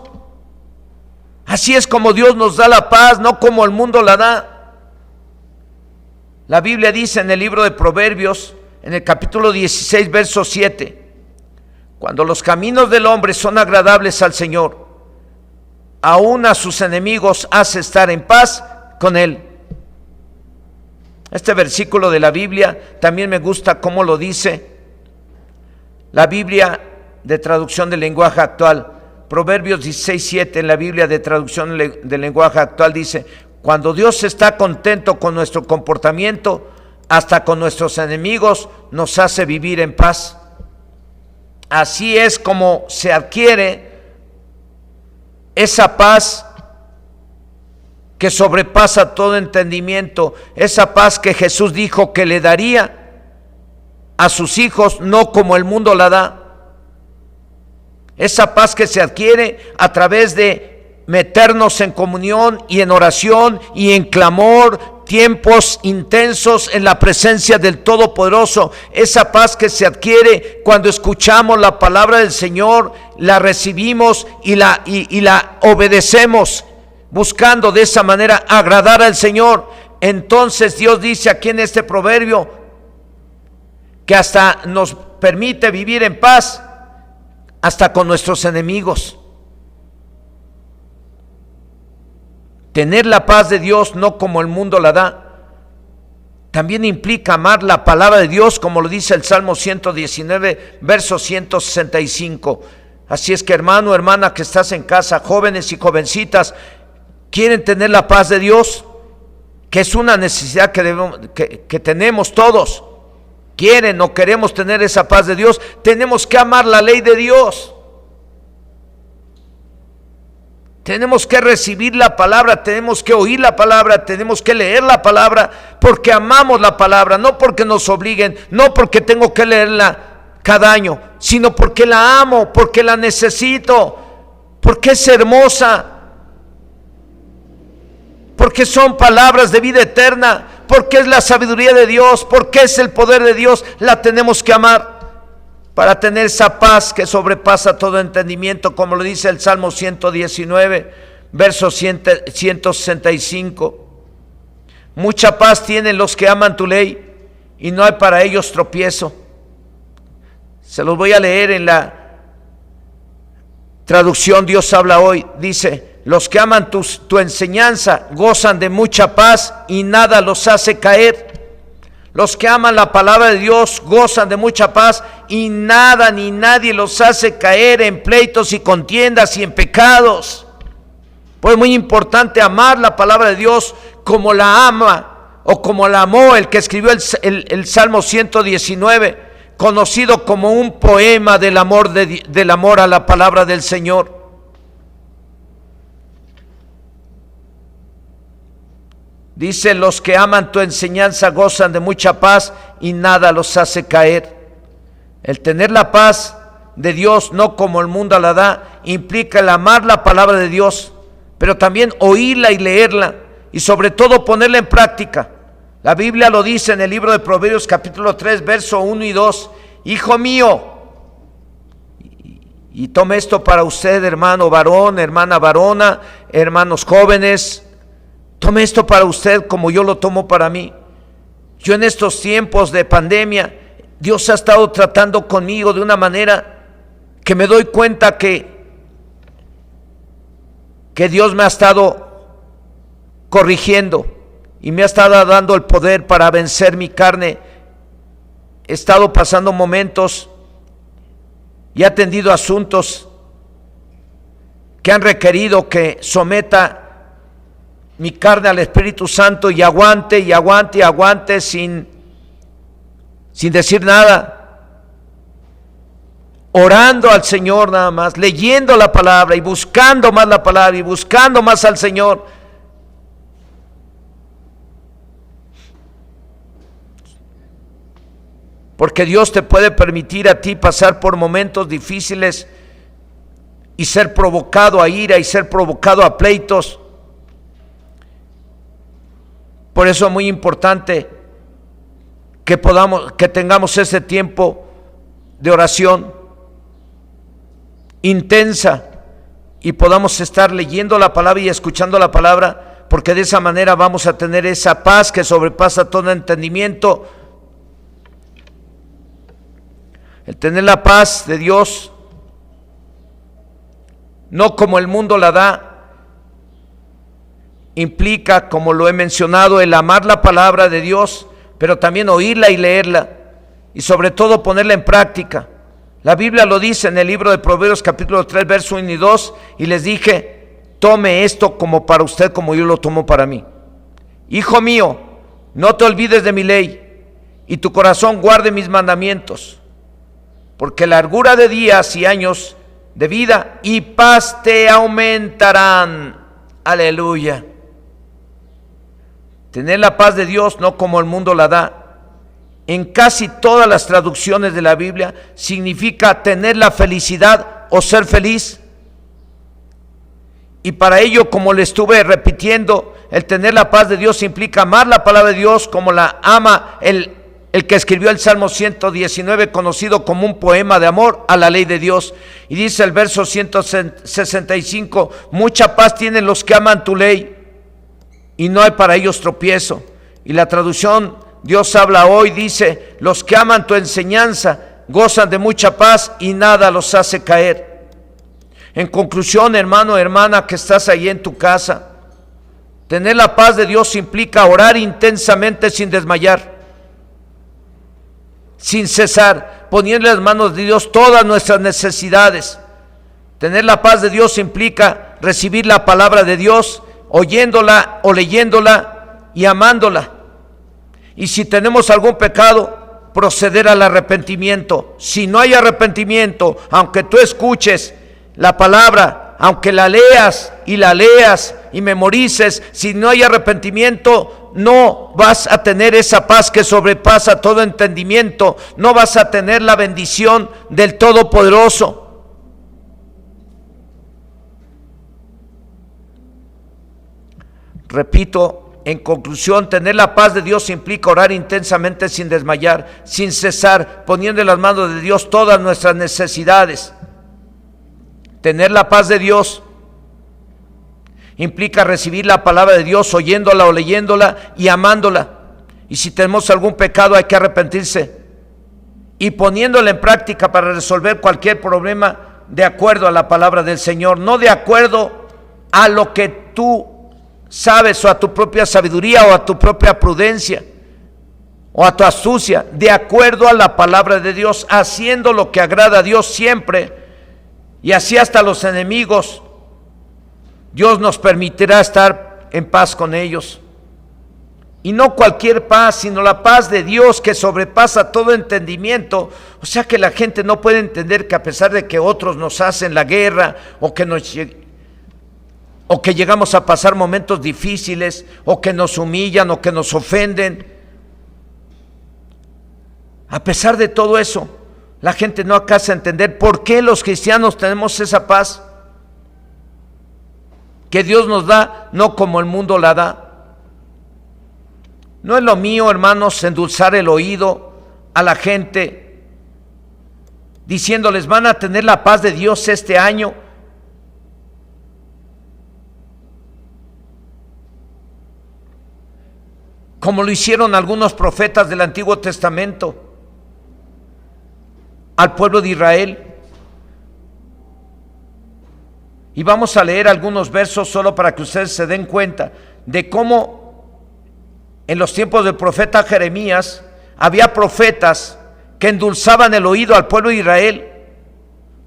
Así es como Dios nos da la paz, no como el mundo la da. La Biblia dice en el libro de Proverbios, en el capítulo 16, verso 7, cuando los caminos del hombre son agradables al Señor, aún a sus enemigos hace estar en paz con él. Este versículo de la Biblia también me gusta cómo lo dice la Biblia de traducción del lenguaje actual. Proverbios 16:7 en la Biblia de traducción del lenguaje actual dice: cuando Dios está contento con nuestro comportamiento, hasta con nuestros enemigos nos hace vivir en paz. Así es como se adquiere esa paz que sobrepasa todo entendimiento, esa paz que Jesús dijo que le daría a sus hijos, no como el mundo la da. Esa paz que se adquiere a través de meternos en comunión y en oración y en clamor, tiempos intensos en la presencia del Todopoderoso. Esa paz que se adquiere cuando escuchamos la palabra del Señor, la recibimos y la obedecemos, buscando de esa manera agradar al Señor. Entonces Dios dice aquí en este proverbio que hasta nos permite vivir en paz hasta con nuestros enemigos. Tener la paz de Dios no como el mundo la da, también implica amar la palabra de Dios, como lo dice el Salmo 119, verso 165. Así es que, hermano, hermana que estás en casa, jóvenes y jovencitas, quieren tener la paz de Dios, que es una necesidad que tenemos todos. Quieren o queremos tener esa paz de Dios, tenemos que amar la ley de Dios. Tenemos que recibir la palabra, tenemos que oír la palabra, tenemos que leer la palabra, porque amamos la palabra, no porque nos obliguen, no porque tengo que leerla cada año, sino porque la amo, porque la necesito, porque es hermosa, porque son palabras de vida eterna, porque es la sabiduría de Dios, porque es el poder de Dios. La tenemos que amar para tener esa paz que sobrepasa todo entendimiento, como lo dice el Salmo 119, verso 165. Mucha paz tienen los que aman tu ley, y no hay para ellos tropiezo. Se los voy a leer en la traducción Dios habla hoy. Dice: los que aman tu enseñanza gozan de mucha paz y nada los hace caer. Los que aman la palabra de Dios gozan de mucha paz y nada ni nadie los hace caer en pleitos y contiendas y en pecados. Pues es muy importante amar la palabra de Dios como la ama o como la amó el que escribió el Salmo 119, conocido como un poema del amor a la palabra del Señor. Dice: los que aman tu enseñanza gozan de mucha paz y nada los hace caer. El tener la paz de Dios, no como el mundo la da, implica el amar la palabra de Dios, pero también oírla y leerla, y sobre todo ponerla en práctica. La Biblia lo dice en el libro de Proverbios capítulo 3, verso 1 y 2. Hijo mío, y tome esto para usted, hermano varón, hermana varona, hermanos jóvenes, tome esto para usted como yo lo tomo para mí. Yo en estos tiempos de pandemia, Dios ha estado tratando conmigo de una manera que me doy cuenta que Dios me ha estado corrigiendo y me ha estado dando el poder para vencer mi carne. He estado pasando momentos y he atendido asuntos que han requerido que someta mi carne al Espíritu Santo y aguante sin decir nada, orando al Señor nada más, leyendo la palabra y buscando más la palabra y buscando más al Señor. Porque Dios te puede permitir a ti pasar por momentos difíciles y ser provocado a ira y ser provocado a pleitos. Por eso es muy importante que tengamos ese tiempo de oración intensa y podamos estar leyendo la palabra y escuchando la palabra, porque de esa manera vamos a tener esa paz que sobrepasa todo entendimiento. El tener la paz de Dios, no como el mundo la da, implica, como lo he mencionado, el amar la palabra de Dios, pero también oírla y leerla, y sobre todo ponerla en práctica. La Biblia lo dice en el libro de Proverbios capítulo 3, verso 1 y 2, y les dije, tome esto como para usted, como yo lo tomo para mí. Hijo mío, no te olvides de mi ley, y tu corazón guarde mis mandamientos, porque largura de días y años de vida y paz te aumentarán. Aleluya. Tener la paz de Dios no como el mundo la da. En casi todas las traducciones de la Biblia significa tener la felicidad o ser feliz. Y para ello, como le estuve repitiendo, el tener la paz de Dios implica amar la palabra de Dios como la ama el que escribió el Salmo 119, conocido como un poema de amor a la ley de Dios. Y dice el verso 165, mucha paz tienen los que aman tu ley, y no hay para ellos tropiezo. Y la traducción Dios habla hoy dice, los que aman tu enseñanza gozan de mucha paz y nada los hace caer. En conclusión, hermano, hermana, que estás ahí en tu casa, tener la paz de Dios implica orar intensamente sin desmayar, sin cesar, poniendo en las manos de Dios todas nuestras necesidades. Tener la paz de Dios implica recibir la palabra de Dios, oyéndola o leyéndola y amándola. Y si tenemos algún pecado, proceder al arrepentimiento. Si no hay arrepentimiento, aunque tú escuches la palabra, aunque la leas y memorices, si no hay arrepentimiento, no vas a tener esa paz que sobrepasa todo entendimiento, no vas a tener la bendición del Todopoderoso. Repito, en conclusión, tener la paz de Dios implica orar intensamente sin desmayar, sin cesar, poniendo en las manos de Dios todas nuestras necesidades. Tener la paz de Dios implica recibir la palabra de Dios, oyéndola o leyéndola y amándola. Y si tenemos algún pecado, hay que arrepentirse y poniéndola en práctica para resolver cualquier problema de acuerdo a la palabra del Señor, no de acuerdo a lo que tú sabes o a tu propia sabiduría o a tu propia prudencia o a tu astucia, de acuerdo a la palabra de Dios, haciendo lo que agrada a Dios siempre, y así hasta los enemigos Dios nos permitirá estar en paz con ellos. Y no cualquier paz, sino la paz de Dios que sobrepasa todo entendimiento. O sea que la gente no puede entender que a pesar de que otros nos hacen la guerra o que llegamos a pasar momentos difíciles, o que nos humillan, o que nos ofenden, a pesar de todo eso, la gente no alcanza a entender por qué los cristianos tenemos esa paz que Dios nos da, no como el mundo la da. No es lo mío, hermanos, endulzar el oído a la gente, diciéndoles van a tener la paz de Dios este año. Como lo hicieron algunos profetas del Antiguo Testamento al pueblo de Israel. Y vamos a leer algunos versos solo para que ustedes se den cuenta de cómo en los tiempos del profeta Jeremías había profetas que endulzaban el oído al pueblo de Israel,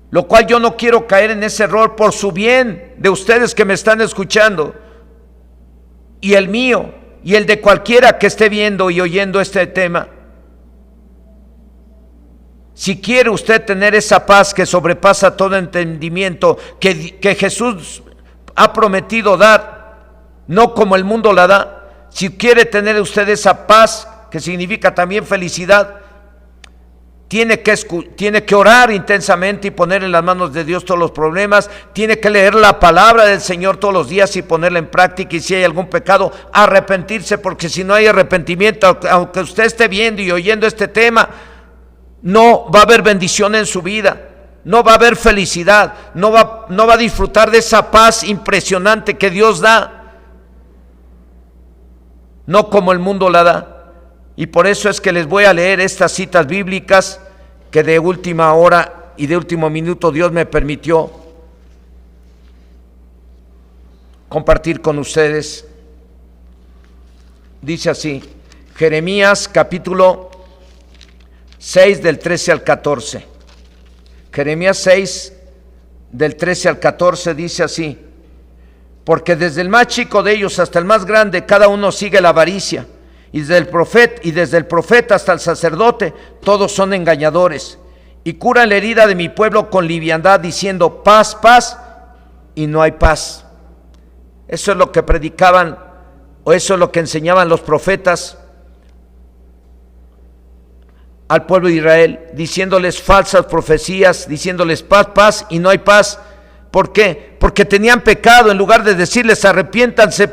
lo cual yo no quiero caer en ese error por su bien de ustedes que me están escuchando y el mío y el de cualquiera que esté viendo y oyendo este tema. Si quiere usted tener esa paz que sobrepasa todo entendimiento, que Jesús ha prometido dar, no como el mundo la da, si quiere tener usted esa paz, que significa también felicidad, tiene que orar intensamente y poner en las manos de Dios todos los problemas, tiene que leer la palabra del Señor todos los días y ponerla en práctica, y si hay algún pecado, arrepentirse, porque si no hay arrepentimiento, aunque usted esté viendo y oyendo este tema, no va a haber bendición en su vida, no va a haber felicidad, no va a disfrutar de esa paz impresionante que Dios da, no como el mundo la da. Y por eso es que les voy a leer estas citas bíblicas que de última hora y de último minuto Dios me permitió compartir con ustedes. Dice así, Jeremías capítulo 6 del 13 al 14. Jeremías 6, del 13 al 14, dice así: porque desde el más chico de ellos hasta el más grande, cada uno sigue la avaricia, y desde el profeta hasta el sacerdote, todos son engañadores, y curan la herida de mi pueblo con liviandad, diciendo paz, paz, y no hay paz. Eso es lo que predicaban, o eso es lo que enseñaban los profetas al pueblo de Israel, diciéndoles falsas profecías, diciéndoles paz, paz, y no hay paz. ¿Por qué? Porque tenían pecado. En lugar de decirles arrepiéntanse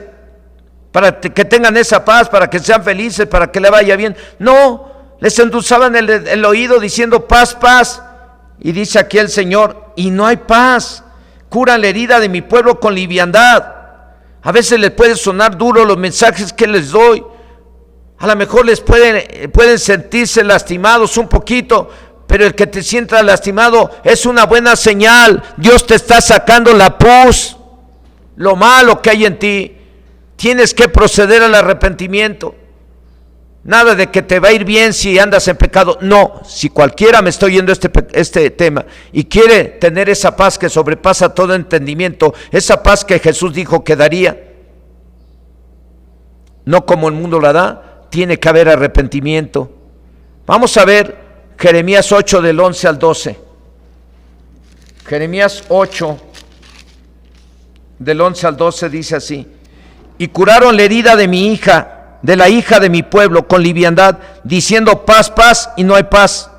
para que tengan esa paz, para que sean felices, para que le vaya bien, no, les endulzaban el oído diciendo paz, paz. Y dice aquí el Señor, y no hay paz. Curan la herida de mi pueblo con liviandad. A veces les puede sonar duro los mensajes que les doy. A lo mejor les pueden sentirse lastimados un poquito, pero el que te sienta lastimado es una buena señal. Dios te está sacando la pus, lo malo que hay en ti. Tienes que proceder al arrepentimiento. Nada de que te va a ir bien si andas en pecado. No, si cualquiera me está oyendo este tema y quiere tener esa paz que sobrepasa todo entendimiento, esa paz que Jesús dijo que daría, no como el mundo la da, tiene que haber arrepentimiento. Vamos a ver Jeremías 8 del 11 al 12. Jeremías 8 del 11 al 12 dice así: y curaron la herida de mi hija, de la hija de mi pueblo, con liviandad, diciendo paz, paz, y no hay paz.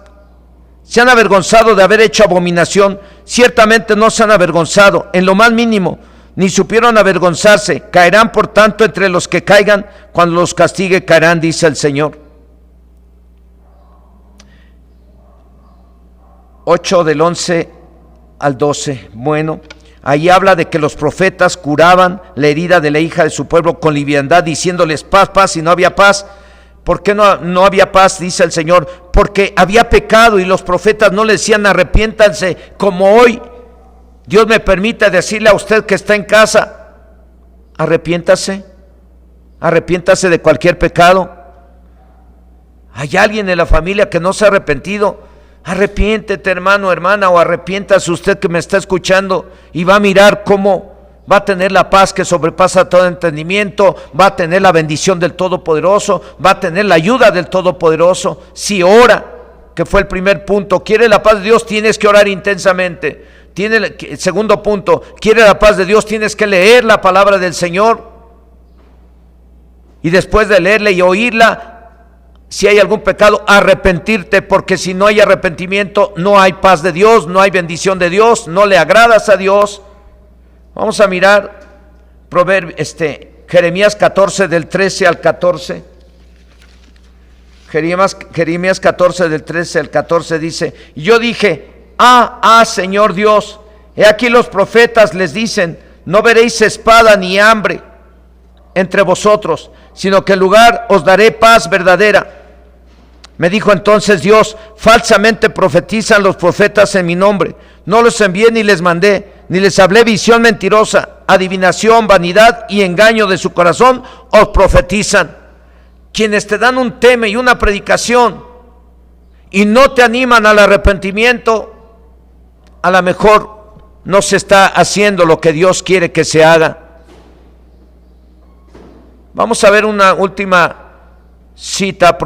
Se han avergonzado de haber hecho abominación, ciertamente no se han avergonzado en lo más mínimo, ni supieron avergonzarse. Caerán por tanto entre los que caigan, cuando los castigue caerán, dice el Señor. 8 del 11 al 12. Bueno, ahí habla de que los profetas curaban la herida de la hija de su pueblo con liviandad, diciéndoles paz, paz, y no había paz. ¿Por qué no había paz? Dice el Señor, porque había pecado y los profetas no le decían arrepiéntanse, como hoy Dios me permite decirle a usted que está en casa, arrepiéntase de cualquier pecado. ¿Hay alguien en la familia que no se ha arrepentido? Arrepiéntete, hermano, hermana, o arrepiéntase usted que me está escuchando, y va a mirar cómo va a tener la paz que sobrepasa todo entendimiento, va a tener la bendición del Todopoderoso, va a tener la ayuda del Todopoderoso. Si ora, que fue el primer punto, quiere la paz de Dios, tienes que orar intensamente. Segundo punto, quiere la paz de Dios, tienes que leer la palabra del Señor, y después de leerla y oírla, si hay algún pecado, arrepentirte, porque si no hay arrepentimiento, no hay paz de Dios, no hay bendición de Dios, no le agradas a Dios. Vamos a mirar Jeremías 14 del 13 al 14. Jeremías 14 del 13 al 14 dice: y yo dije, Señor Dios, he aquí los profetas les dicen, no veréis espada ni hambre entre vosotros, sino que en lugar os daré paz verdadera. Me dijo entonces Dios, falsamente profetizan los profetas en mi nombre. No los envié ni les mandé, ni les hablé visión mentirosa, adivinación, vanidad y engaño de su corazón os profetizan. Quienes te dan un tema y una predicación y no te animan al arrepentimiento, a lo mejor no se está haciendo lo que Dios quiere que se haga. Vamos a ver una última cita,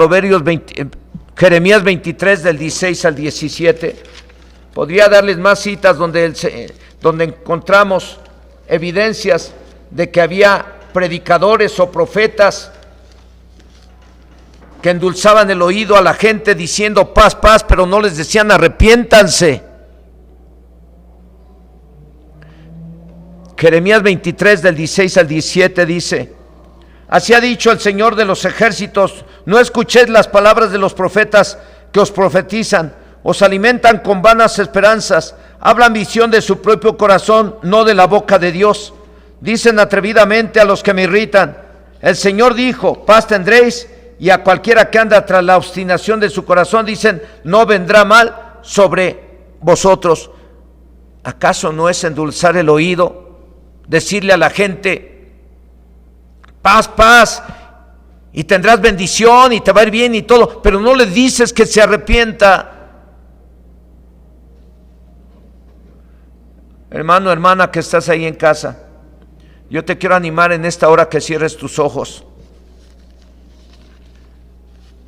Jeremías 23 del 16 al 17. Podría darles más citas donde encontramos evidencias de que había predicadores o profetas que endulzaban el oído a la gente diciendo paz, paz, pero no les decían arrepiéntanse. Jeremías 23 del 16 al 17 dice: así ha dicho el Señor de los ejércitos, no escuchéis las palabras de los profetas que os profetizan, os alimentan con vanas esperanzas, hablan visión de su propio corazón, no de la boca de Dios. Dicen atrevidamente a los que me irritan, el Señor dijo, paz tendréis, y a cualquiera que anda tras la obstinación de su corazón dicen, no vendrá mal sobre vosotros. ¿Acaso no es endulzar el oído? Decirle a la gente, paz, paz, y tendrás bendición y te va a ir bien y todo, pero no le dices que se arrepienta. Hermano, hermana que estás ahí en casa, yo te quiero animar en esta hora que cierres tus ojos.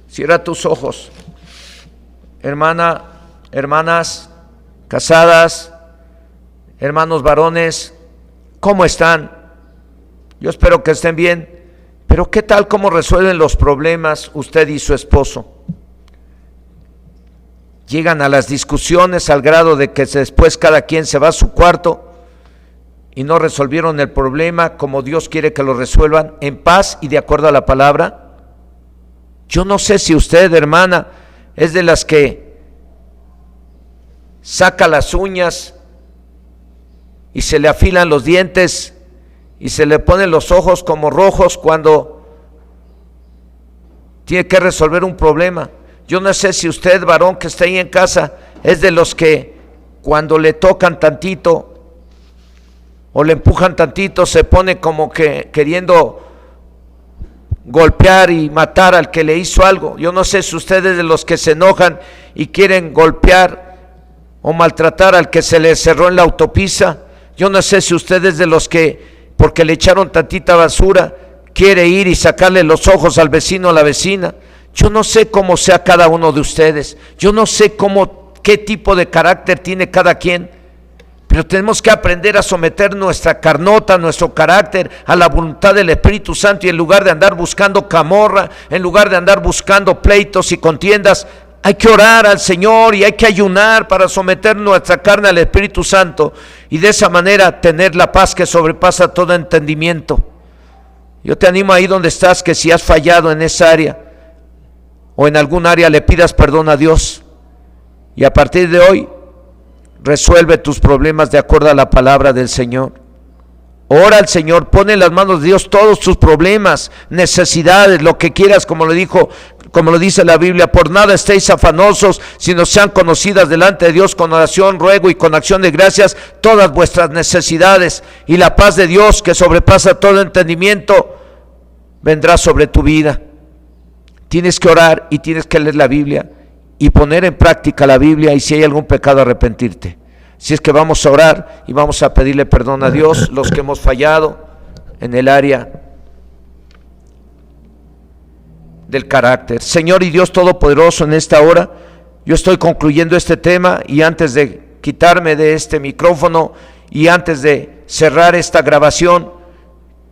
Cierra tus ojos. Hermana, hermanas, casadas, hermanos varones, ¿cómo están? Yo espero que estén bien, pero ¿qué tal cómo resuelven los problemas usted y su esposo? Llegan a las discusiones al grado de que después cada quien se va a su cuarto y no resolvieron el problema como Dios quiere que lo resuelvan, en paz y de acuerdo a la palabra. Yo no sé si usted, hermana, es de las que saca las uñas y se le afilan los dientes y se le ponen los ojos como rojos cuando tiene que resolver un problema. Yo no sé si usted, varón que está ahí en casa, es de los que cuando le tocan tantito o le empujan tantito se pone como que queriendo golpear y matar al que le hizo algo. Yo no sé si usted es de los que se enojan y quieren golpear o maltratar al que se le cerró en la autopista. Yo no sé si usted es de los que, porque le echaron tantita basura, quiere ir y sacarle los ojos al vecino o a la vecina. Yo no sé cómo sea cada uno de ustedes, yo no sé qué tipo de carácter tiene cada quien, pero tenemos que aprender a someter nuestra carnota, nuestro carácter a la voluntad del Espíritu Santo, y en lugar de andar buscando camorra, en lugar de andar buscando pleitos y contiendas, hay que orar al Señor y hay que ayunar para someter nuestra carne al Espíritu Santo y de esa manera tener la paz que sobrepasa todo entendimiento. Yo te animo ahí donde estás, que si has fallado en esa área o en algún área, le pidas perdón a Dios y a partir de hoy resuelve tus problemas de acuerdo a la palabra del Señor. Ora al Señor, pon en las manos de Dios todos tus problemas, necesidades, lo que quieras, como lo dice la Biblia. Por nada estéis afanosos, sino sean conocidas delante de Dios con oración, ruego y con acción de gracias todas vuestras necesidades, y la paz de Dios que sobrepasa todo entendimiento vendrá sobre tu vida. Tienes que orar y tienes que leer la Biblia y poner en práctica la Biblia, y si hay algún pecado, arrepentirte. Si es que vamos a orar y vamos a pedirle perdón a Dios, los que hemos fallado en el área del carácter. Señor y Dios Todopoderoso, en esta hora yo estoy concluyendo este tema, y antes de quitarme de este micrófono y antes de cerrar esta grabación,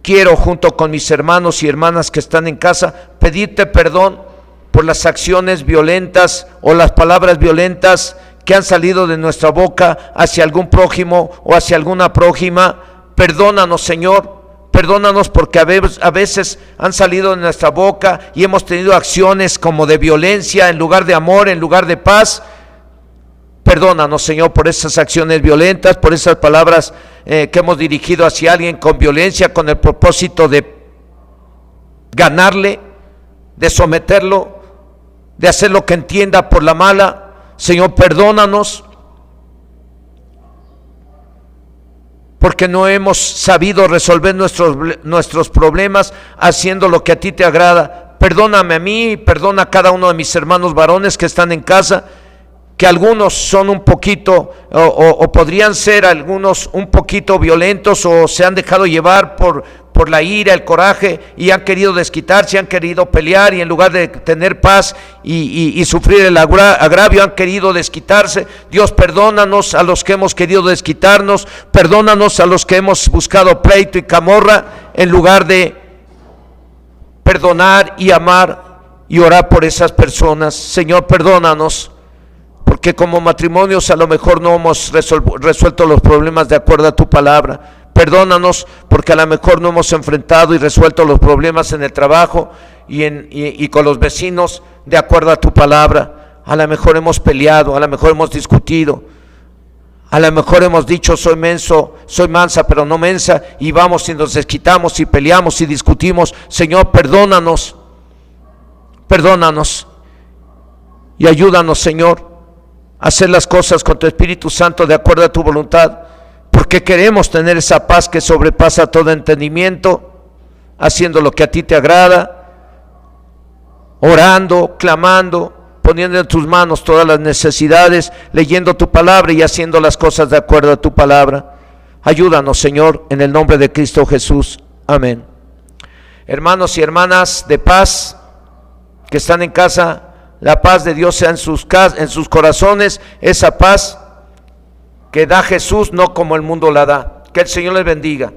quiero, junto con mis hermanos y hermanas que están en casa, pedirte perdón por las acciones violentas o las palabras violentas que han salido de nuestra boca hacia algún prójimo o hacia alguna prójima. Perdónanos, Señor, perdónanos, porque a veces han salido de nuestra boca y hemos tenido acciones como de violencia en lugar de amor, en lugar de paz. Perdónanos, Señor, por esas acciones violentas, por esas palabras que hemos dirigido hacia alguien con violencia, con el propósito de ganarle, de someterlo, de hacer lo que entienda por la mala. Señor, perdónanos, porque no hemos sabido resolver nuestros problemas haciendo lo que a ti te agrada. Perdóname a mí y perdona a cada uno de mis hermanos varones que están en casa, que algunos son un poquito o podrían ser algunos un poquito violentos, o se han dejado llevar por la ira, el coraje, y han querido desquitarse, han querido pelear, y en lugar de tener paz y sufrir el agravio, han querido desquitarse. Dios, perdónanos a los que hemos querido desquitarnos, perdónanos a los que hemos buscado pleito y camorra, en lugar de perdonar y amar y orar por esas personas. Señor, perdónanos, porque como matrimonios a lo mejor no hemos resuelto los problemas de acuerdo a tu palabra. Perdónanos porque a lo mejor no hemos enfrentado y resuelto los problemas en el trabajo y con los vecinos de acuerdo a tu palabra. A lo mejor hemos peleado, a lo mejor hemos discutido, a lo mejor hemos dicho soy mansa pero no mensa, y vamos y nos desquitamos y peleamos y discutimos. Señor, perdónanos y ayúdanos, Señor, a hacer las cosas con tu Espíritu Santo de acuerdo a tu voluntad, porque queremos tener esa paz que sobrepasa todo entendimiento, haciendo lo que a ti te agrada, orando, clamando, poniendo en tus manos todas las necesidades, leyendo tu palabra y haciendo las cosas de acuerdo a tu palabra. Ayúdanos, Señor, en el nombre de Cristo Jesús. Amén. Hermanos y hermanas de paz que están en casa, la paz de Dios sea en sus corazones, esa paz que da Jesús, no como el mundo la da. Que el Señor les bendiga.